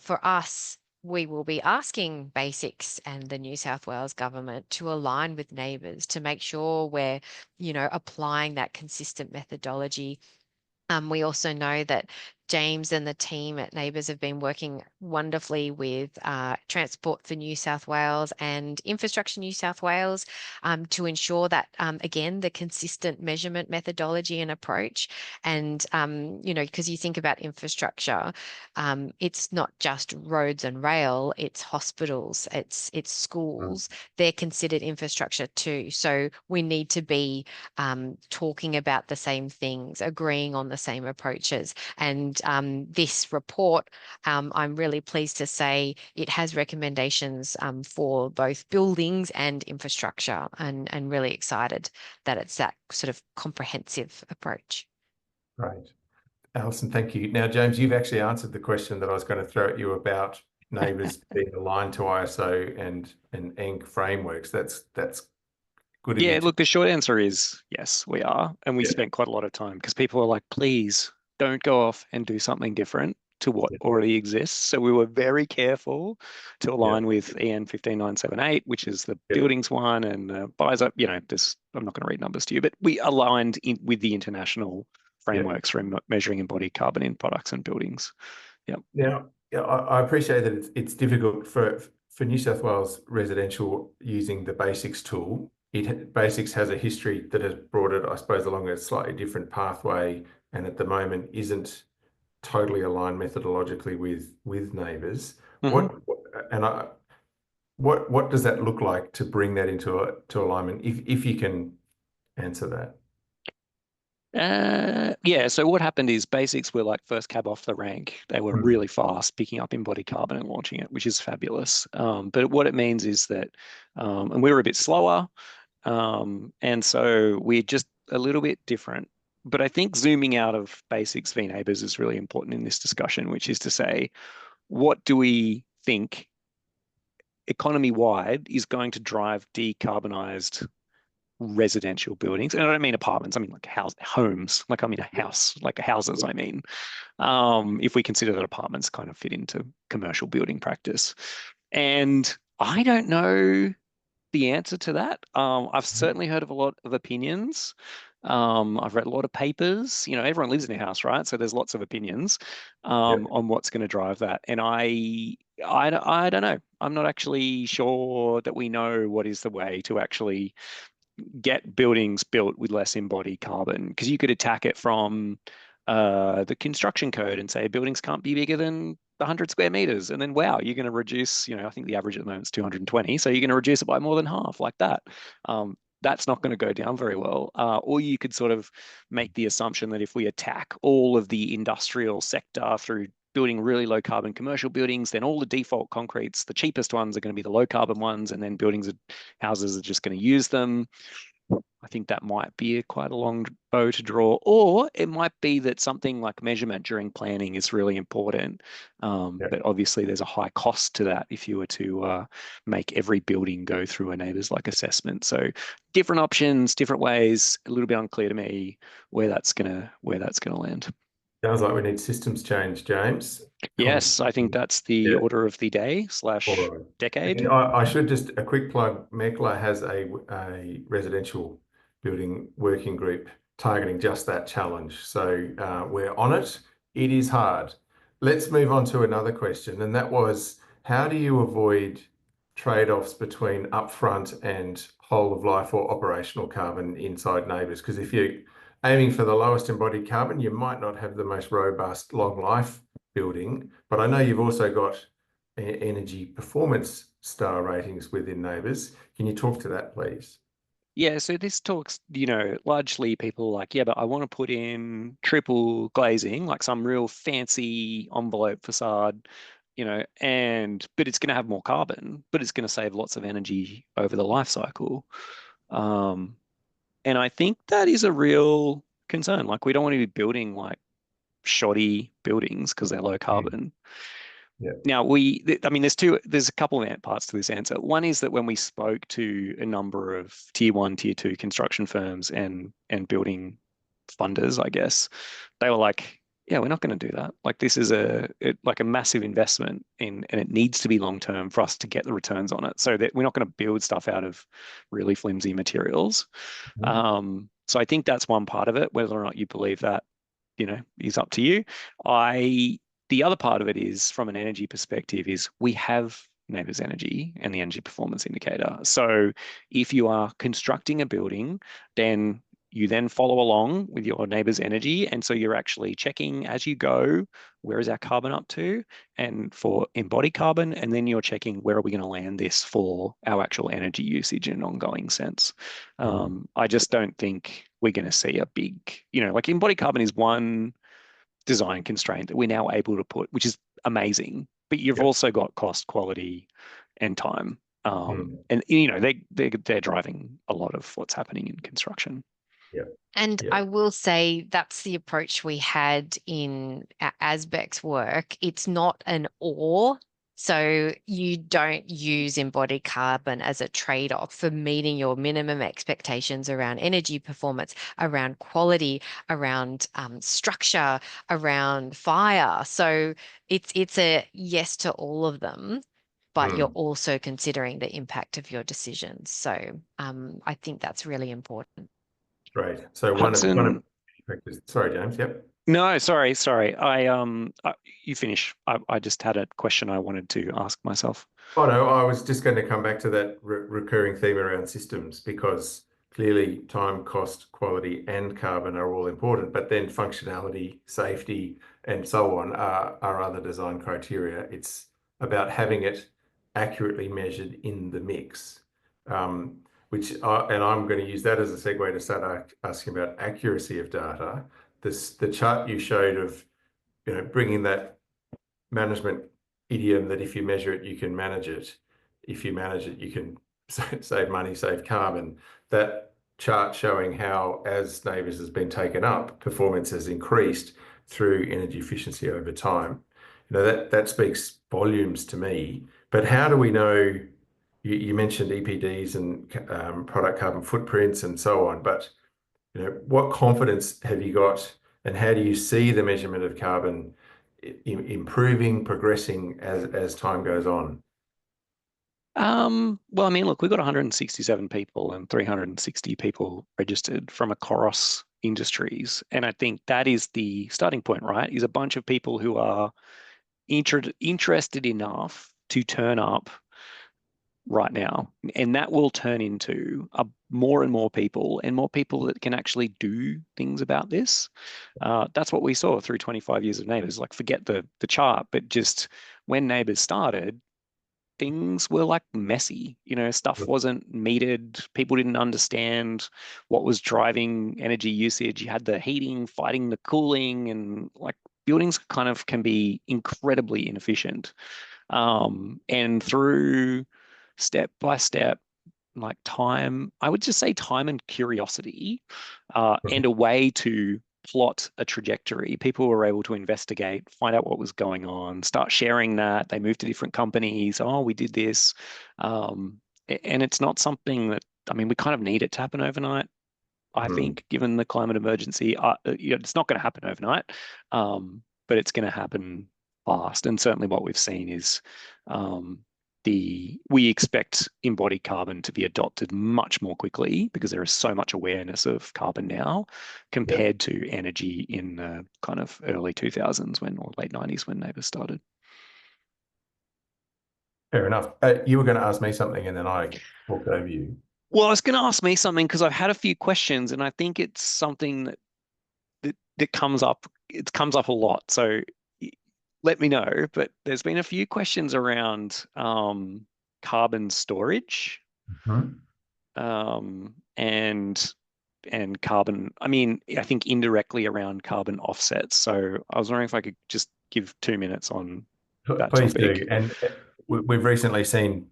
for us, we will be asking Basics and the New South Wales government to align with NABERS to make sure we're, applying that consistent methodology. We also know that James and the team at NABERS have been working wonderfully with Transport for New South Wales and Infrastructure New South Wales to ensure that, again, the consistent measurement methodology and approach. And, because you think about infrastructure, it's not just roads and rail, it's hospitals, it's schools. They're considered infrastructure too. So we need to be talking about the same things, agreeing on the same approaches. And this report, I'm really pleased to say it has recommendations for both buildings and infrastructure, and really excited that it's that sort of comprehensive approach. Great. Alison, thank you. Now, James, you've actually answered the question that I was going to throw at you about NABERS being aligned to ISO and ENC frameworks. That's good of you. Yeah, look, the short answer is yes, we are. And we spent quite a lot of time because people are like, please don't go off and do something different to what already exists. So we were very careful to align with EN 15978, which is the buildings one, and BISO, I'm not going to read numbers to you, but we aligned with the international frameworks for measuring embodied carbon in products and buildings. Yeah. Now, I appreciate that it's difficult for New South Wales residential using the BASICS tool. BASICS has a history that has brought it, I suppose, along a slightly different pathway, and at the moment isn't totally aligned methodologically with NABERS. What does that look like to bring that into alignment, if you can answer that? So what happened is BASICS were like first cab off the rank. They were really fast picking up embodied carbon and launching it, which is fabulous. But what it means is that, and we were a bit slower, and so we're just a little bit different. But I think zooming out of BASICS v NABERS is really important in this discussion, which is to say, what do we think economy-wide is going to drive decarbonized residential buildings? And I don't mean apartments, I mean like homes, like I mean a house, like houses, I mean, if we consider that apartments kind of fit into commercial building practice. And I don't know the answer to that. I've certainly heard of a lot of opinions. I've read a lot of papers. Everyone lives in a house, right? So there's lots of opinions on what's going to drive that. And I don't know. I'm not actually sure that we know what is the way to actually get buildings built with less embodied carbon, because you could attack it from the construction code and say buildings can't be bigger than 100 square meters, and then wow, you're going to reduce, I think the average at the moment is 220, so you're going to reduce it by more than half, like that. That's not going to go down very well. Or you could sort of make the assumption that if we attack all of the industrial sector through building really low carbon commercial buildings, then all the default concretes, the cheapest ones, are going to be the low carbon ones, and then houses are just going to use them. I think that might be quite a long bow to draw. Or it might be that something like measurement during planning is really important. But obviously there's a high cost to that if you were to make every building go through a NABERS-like assessment. So different options, different ways, a little bit unclear to me where that's gonna land. Sounds like we need systems change, James. Yes, I think that's the order of the day / decade. And I should just, a quick plug, MECLA has a residential building working group targeting just that challenge. So we're on it. It is hard. Let's move on to another question. And that was, how do you avoid trade-offs between upfront and whole of life or operational carbon inside NABERS? Because if you're aiming for the lowest embodied carbon, you might not have the most robust long life building. But I know you've also got energy performance star ratings within NABERS. Can you talk to that, please? Yeah, so this talks, largely people are like, yeah, but I want to put in triple glazing, like some real fancy envelope facade, but it's going to have more carbon, but it's going to save lots of energy over the life cycle. And I think that is a real concern. Like, we don't want to be building like shoddy buildings because they're low carbon. Yeah. Now, there's a couple of parts to this answer. One is that when we spoke to a number of tier 1, tier 2 construction firms and building funders, I guess, they were like, yeah, we're not going to do that. Like, this is like a massive investment and it needs to be long-term for us to get the returns on it. So that we're not going to build stuff out of really flimsy materials. So I think that's one part of it, whether or not you believe that is up to you. The other part of it is, from an energy perspective, is we have NABERS Energy and the Energy Performance Indicator. So if you are constructing a building, then you then follow along with your NABERS Energy. And so you're actually checking as you go, where is our carbon up to, and for embodied carbon, and then you're checking where are we going to land this for our actual energy usage in an ongoing sense. I just don't think we're going to see a big, like embodied carbon is one design constraint that we're now able to put, which is amazing. But you've also got cost, quality, and time, and they're driving a lot of what's happening in construction. And I will say that's the approach we had in ASBEC's work. It's not an or. So you don't use embodied carbon as a trade-off for meeting your minimum expectations around energy performance, around quality, around structure, around fire. So it's a yes to all of them, but you're also considering the impact of your decisions. So I think that's really important. Right. So Hudson, sorry, James. Yep. No, sorry. You finish. I just had a question I wanted to ask myself. Oh no, I was just going to come back to that recurring theme around systems, because clearly time, cost, quality, and carbon are all important, but then functionality, safety, and so on are other design criteria. It's about having it accurately measured in the mix. And I'm going to use that as a segue to start asking about accuracy of data. The chart you showed of, bringing that management idiom that if you measure it, you can manage it. If you manage it, you can save money, save carbon. That chart showing how, as NABERS has been taken up, performance has increased through energy efficiency over time. That speaks volumes to me. But how do we know? You mentioned EPDs and product carbon footprints and so on, but what confidence have you got, and how do you see the measurement of carbon improving, progressing as time goes on? Well, I mean, look, we've got 167 people and 360 people registered from across industries, and I think that is the starting point, right? Is a bunch of people who are interested enough to turn up right now, and that will turn into more and more people that can actually do things about this. That's what we saw through 25 years of NABERS. Like, forget the chart, but just when NABERS started, things were like messy. Stuff wasn't metered. People didn't understand what was driving energy usage. You had the heating fighting the cooling, and like buildings kind of can be incredibly inefficient. And through step by step, like time, I would just say time and curiosity, and a way to plot a trajectory. People were able to investigate, find out what was going on, start sharing that. They moved to different companies. Oh, we did this. And it's not something that, we kind of need it to happen overnight. I think, given the climate emergency, it's not going to happen overnight, but it's going to happen fast. And certainly what we've seen is we expect embodied carbon to be adopted much more quickly, because there is so much awareness of carbon now compared to energy in the kind of early 2000s or late 90s when NABERS started. Fair enough. You were going to ask me something and then I talked over you. Well, I was going to ask me something because I've had a few questions, and I think it's something that comes up. It comes up a lot. So let me know. But there's been a few questions around carbon storage, and carbon. I think indirectly around carbon offsets. So I was wondering if I could just give 2 minutes on that Please topic. do. And we've recently seen,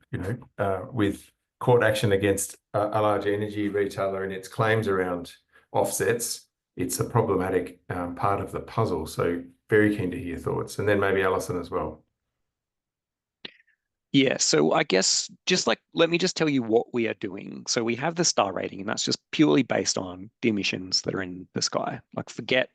with court action against a large energy retailer and its claims around offsets, it's a problematic part of the puzzle. So very keen to hear your thoughts, and then maybe Alison as well. Yeah, so I guess let me just tell you what we are doing. So we have the star rating, and that's just purely based on the emissions that are in the sky. Like, forget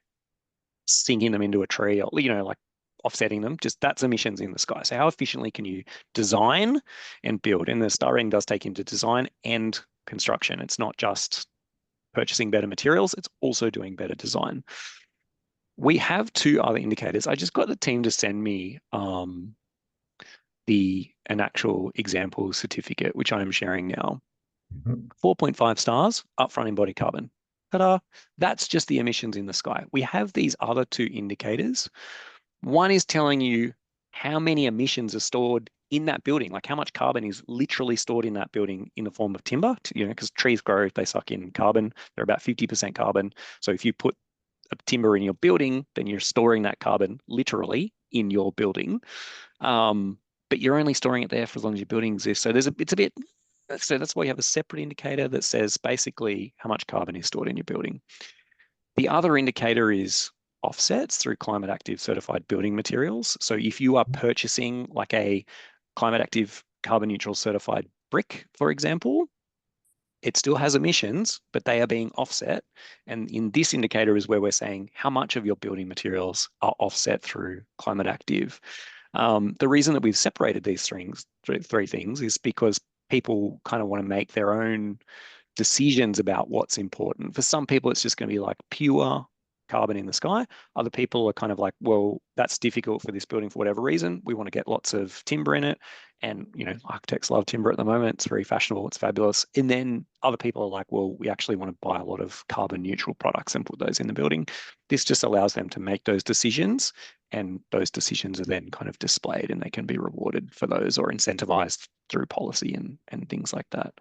sinking them into a tree or, like offsetting them, just that's emissions in the sky. So how efficiently can you design and build? And the star rating does take into design and construction. It's not just purchasing better materials, it's also doing better design. We have two other indicators. I just got the team to send me an actual example certificate, which I am sharing now. 4.5 stars, upfront embodied carbon. Ta-da! That's just the emissions in the sky. We have these other two indicators. One is telling you how many emissions are stored in that building, like how much carbon is literally stored in that building in the form of timber, because trees grow, they suck in carbon. They're about 50% carbon. So if you put a timber in your building, then you're storing that carbon literally in your building. But you're only storing it there for as long as your building exists. So so that's why you have a separate indicator that says basically how much carbon is stored in your building. The other indicator is offsets through climate active certified building materials. So if you are purchasing like a climate active carbon neutral certified brick, for example, it still has emissions, but they are being offset. And in this indicator is where we're saying how much of your building materials are offset through climate active. The reason that we've separated these three things is because people kind of want to make their own decisions about what's important. For some people, it's just going to be like pure carbon in the sky. Other people are kind of like, well, that's difficult for this building for whatever reason. We want to get lots of timber in it. And, architects love timber at the moment. It's very fashionable. It's fabulous. And then other people are like, well, we actually want to buy a lot of carbon neutral products and put those in the building. This just allows them to make those decisions. And those decisions are then kind of displayed and they can be rewarded for those or incentivized through policy and things like that.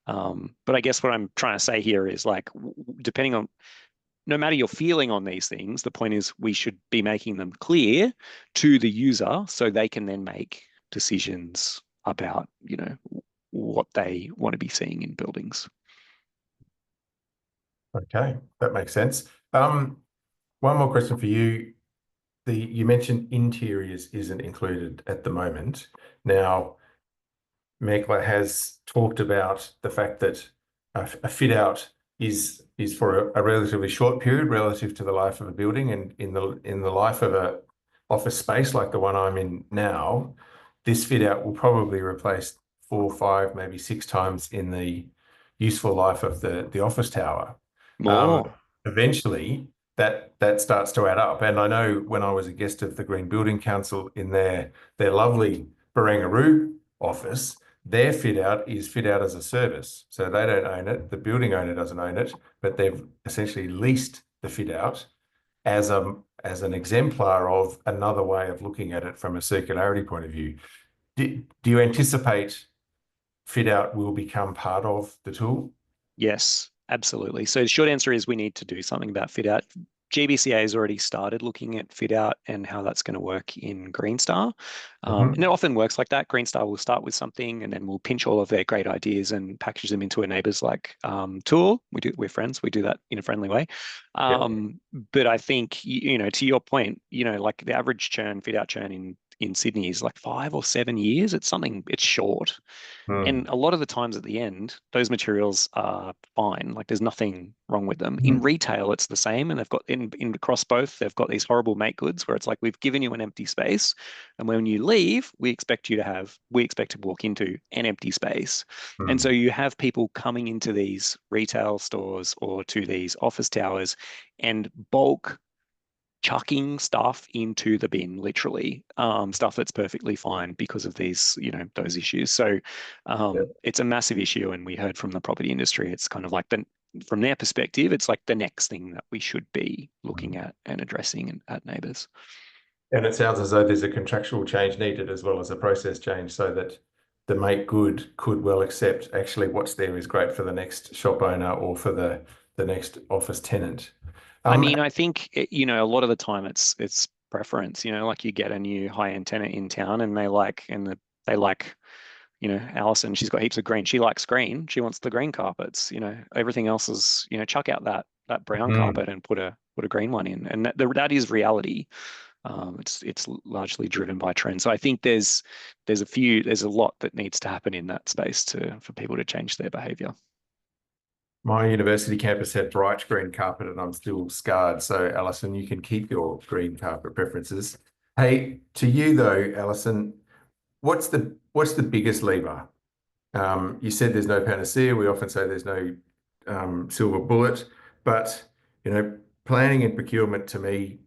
But I guess what I'm trying to say here is like, depending on, no matter your feeling on these things, the point is we should be making them clear to the user so they can then make decisions about, what they want to be seeing in buildings. Okay, that makes sense. One more question for you. You mentioned interiors isn't included at the moment. Now, MECLA has talked about the fact that a fit out is for a relatively short period relative to the life of a building, and in the life of a office space like the one I'm in now, this fit out will probably replace 4, 5, maybe 6 times in the useful life of the office tower. More. Eventually, that starts to add up. And I know when I was a guest of the Green Building Council in their lovely Barangaroo office, their fit out is fit out as a service. So they don't own it, the building owner doesn't own it, but they've essentially leased the fit out as an exemplar of another way of looking at it from a circularity point of view. Do you anticipate fit out will become part of the tool? Yes, absolutely. So the short answer is we need to do something about fit out. GBCA has already started looking at fit out and how that's going to work in Green Star. And it often works like that. Green Star will start with something and then we'll pinch all of their great ideas and package them into a NABERS-like tool. We're friends. We do that in a friendly way. But I think, to your point, like the average fit out churn in Sydney is like 5 or 7 years. It's short. And a lot of the times at the end, those materials are fine. Like there's nothing wrong with them. In retail, it's the same. And they've got across both, they've got these horrible make goods where it's like, we've given you an empty space. And when you leave, we expect to walk into an empty space. And so you have people coming into these retail stores or to these office towers and bulk chucking stuff into the bin, literally, stuff that's perfectly fine because of these, those issues. So it's a massive issue. And we heard from the property industry, it's kind of like from their perspective, it's like the next thing that we should be looking at and addressing at NABERS. And it sounds as though there's a contractual change needed as well as a process change so that the make good could well accept actually what's there is great for the next shop owner or for the next office tenant. I mean, I think, a lot of the time it's preference, like you get a new high-end tenant in town and they like, Alison, she's got heaps of green. She likes green. She wants the green carpets, everything else is, chuck out that brown carpet and put a green one in. And that is reality. It's largely driven by trend. So I think there's a lot that needs to happen in that space for people to change their behavior. My university campus had bright green carpet and I'm still scarred. So Alison, you can keep your green carpet preferences. Hey, to you though, Alison, what's the biggest lever? You said there's no panacea. We often say there's no silver bullet, but planning and procurement to me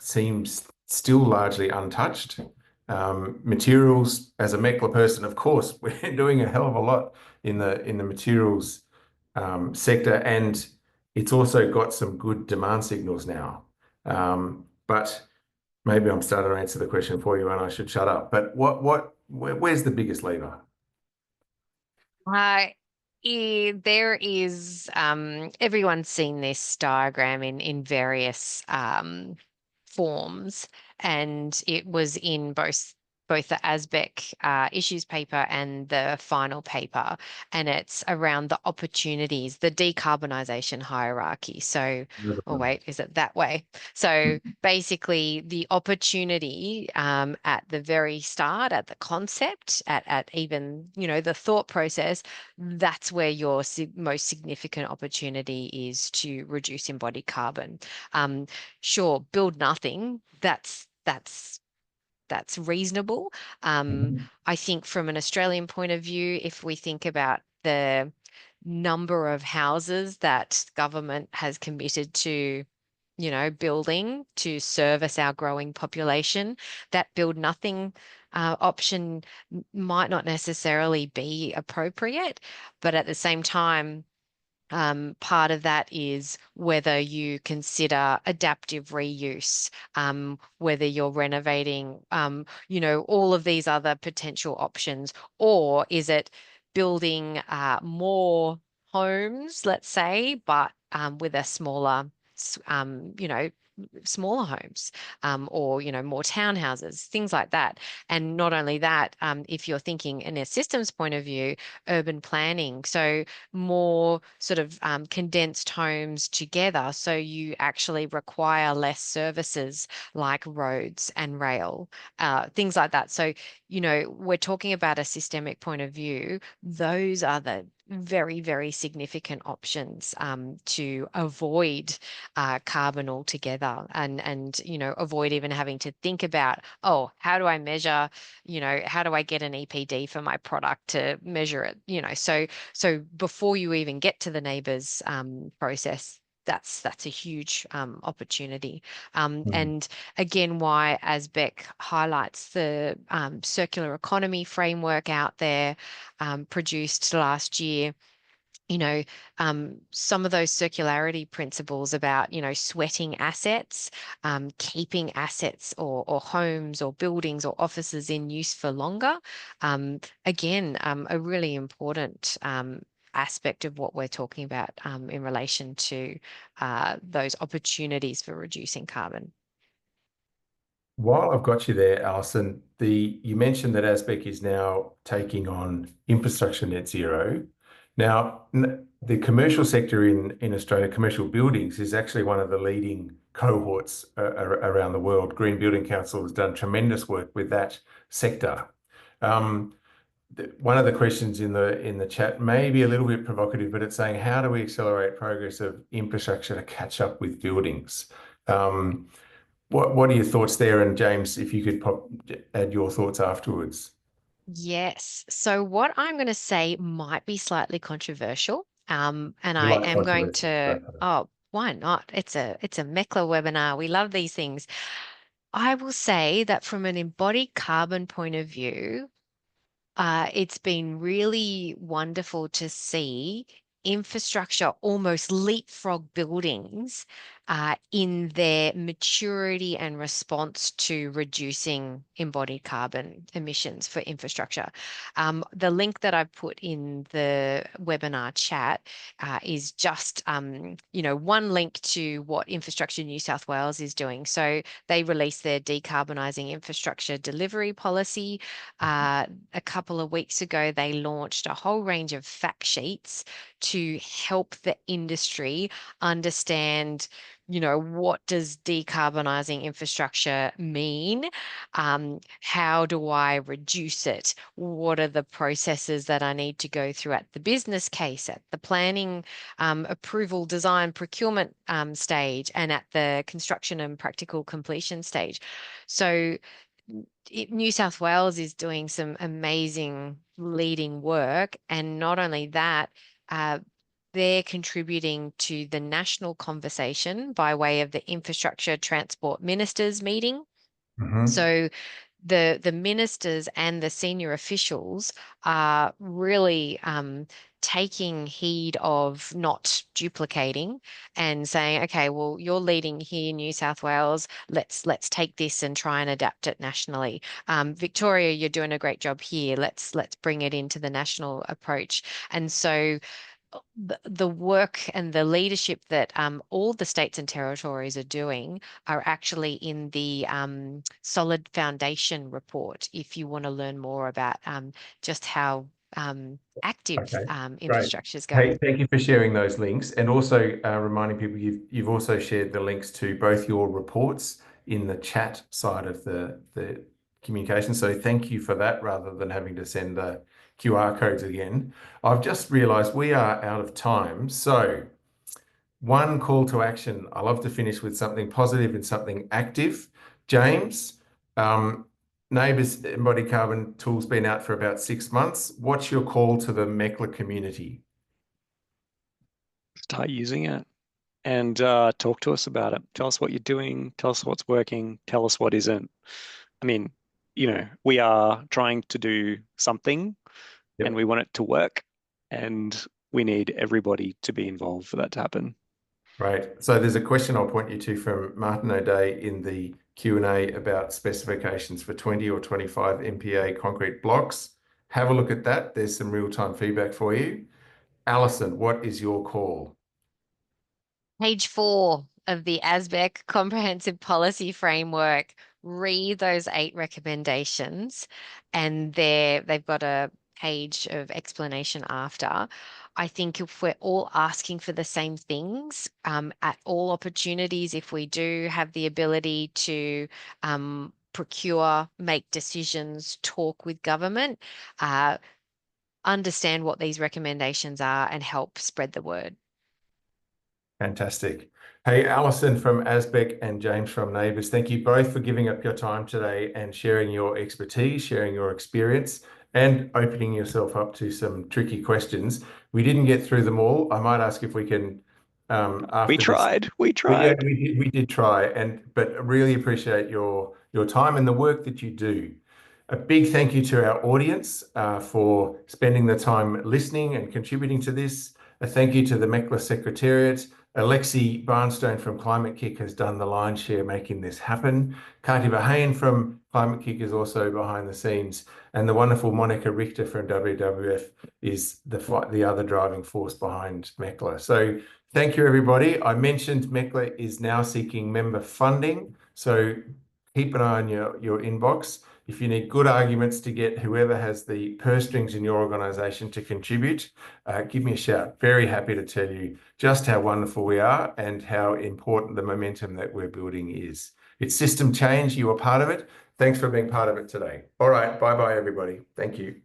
seems still largely untouched. Materials, as a MECLA person, of course, we're doing a hell of a lot in the materials sector, and it's also got some good demand signals now. But maybe I'm starting to answer the question for you, and I should shut up. But where's the biggest lever? There is, everyone's seen this diagram in various forms, and it was in both the ASBEC issues paper and the final paper, and it's around the opportunities, the decarbonisation hierarchy. So, oh wait, is it that way? So basically the opportunity at the very start, at the concept, at even, the thought process, that's where your most significant opportunity is to reduce embodied carbon. Sure, build nothing, that's reasonable. I think from an Australian point of view, if we think about the number of houses that government has committed to, building to service our growing population, that build nothing option might not necessarily be appropriate, but at the same time, part of that is whether you consider adaptive reuse, whether you're renovating, all of these other potential options, or is it building more homes, let's say, but with a smaller, smaller homes, or more townhouses, things like that. And not only that, if you're thinking in a systems point of view, urban planning, so more sort of condensed homes together, so you actually require less services like roads and rail, things like that. So we're talking about a systemic point of view. Those are the very, very significant options to avoid carbon altogether, and avoid even having to think about, oh, how do I measure, how do I get an EPD for my product to measure it, so before you even get to the NABERS process, that's a huge opportunity. And again, why ASBEC highlights the circular economy framework out there, produced last year. Some of those circularity principles about, sweating assets, keeping assets or homes or buildings or offices in use for longer. Again, a really important aspect of what we're talking about in relation to those opportunities for reducing carbon. While I've got you there, Alison, you mentioned that ASBEC is now taking on infrastructure net zero. Now, the commercial sector in Australia, commercial buildings, is actually one of the leading cohorts around the world. Green Building Council has done tremendous work with that sector. One of the questions in the chat may be a little bit provocative, but it's saying, how do we accelerate progress of infrastructure to catch up with buildings? What are your thoughts there? And James, if you could add your thoughts afterwards. Yes. So what I'm going to say might be slightly controversial. And I am going to, oh, why not? It's a MECLA webinar. We love these things. I will say that from an embodied carbon point of view, it's been really wonderful to see infrastructure almost leapfrog buildings in their maturity and response to reducing embodied carbon emissions for infrastructure. The link that I've put in the webinar chat is just, one link to what Infrastructure New South Wales is doing. So they released their decarbonising infrastructure delivery policy. A couple of weeks ago, they launched a whole range of fact sheets to help the industry understand, what does decarbonising infrastructure mean? How do I reduce it? What are the processes that I need to go through at the business case, at the planning, approval, design, procurement stage, and at the construction and practical completion stage? So New South Wales is doing some amazing leading work, and not only that, they're contributing to the national conversation by way of the Infrastructure Transport Ministers meeting. So the ministers and the senior officials are really taking heed of not duplicating and saying, okay, well, you're leading here in New South Wales. Let's take this and try and adapt it nationally. Victoria, you're doing a great job here. Let's bring it into the national approach. And so the work and the leadership that all the states and territories are doing are actually in the Solid Foundation report, if you want to learn more about just how active infrastructure is going. Hey, thank you for sharing those links, and also reminding people you've also shared the links to both your reports in the chat side of the communication. So thank you for that, rather than having to send the QR codes again. I've just realized we are out of time. So one call to action. I love to finish with something positive and something active. James, NABERS Embodied Carbon tool's been out for about 6 months. What's your call to the MECLA community? Start using it and talk to us about it. Tell us what you're doing. Tell us what's working. Tell us what isn't. I mean, you know, we are trying to do something and we want it to work, and we need everybody to be involved for that to happen. Right. So there's a question I'll point you to from Martin O'Day in the Q&A about specifications for 20 or 25 MPa concrete blocks. Have a look at that. There's some real-time feedback for you. Alison, what is your call? Page 4 of the ASBEC Comprehensive Policy Framework. Read those 8 recommendations, and they've got a page of explanation after. I think if we're all asking for the same things at all opportunities, if we do have the ability to procure, make decisions, talk with government, understand what these recommendations are and help spread the word. Fantastic. Hey, Alison from ASBEC and James from NABERS, thank you both for giving up your time today and sharing your expertise, sharing your experience, and opening yourself up to some tricky questions. We didn't get through them all. I might ask if we can, after we tried. We did try, but really appreciate your time and the work that you do. A big thank you to our audience for spending the time listening and contributing to this. A thank you to the MECLA Secretariat. Alexi Barnstone from Climate Kick has done the lion's share making this happen. Kati Bahane from Climate Kick is also behind the scenes. And the wonderful Monica Richter from WWF is the other driving force behind MECLA. So thank you, everybody. I mentioned MECLA is now seeking member funding. So keep an eye on your inbox. If you need good arguments to get whoever has the purse strings in your organisation to contribute, give me a shout. Very happy to tell you just how wonderful we are and how important the momentum that we're building is. It's system change. You are part of it. Thanks for being part of it today. All right. Bye-bye, everybody. Thank you.